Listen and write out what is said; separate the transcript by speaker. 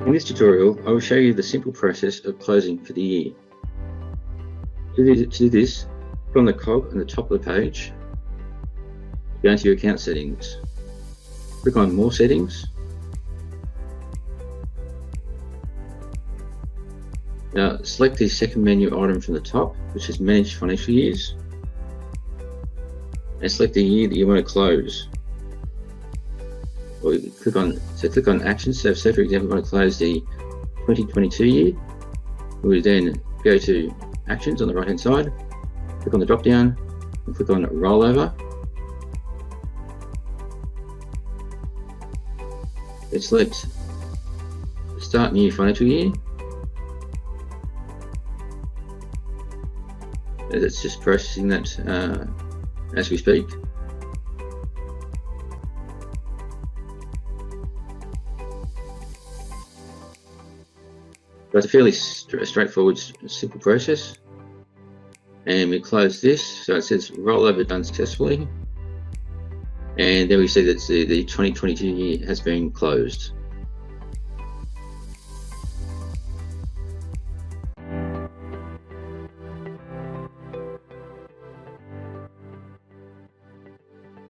Speaker 1: In this tutorial, I will show you the simple process of closing for the year. To do this, click on the cog on the top of the page, go into your account settings, click on More Settings. Now select the second menu item from the top, which is Manage Financial Years, and select the year that you want to close. Or you click on Actions. So for example, we want to close the 2022 year. We will then go to Actions on the right hand side, click on the drop down and click on Rollover. Then select Start New Financial Year. It's just processing that as we speak. But it's a fairly straightforward, simple process. And we close this, so it says rollover done successfully. And then we see that the 2022 year has been closed.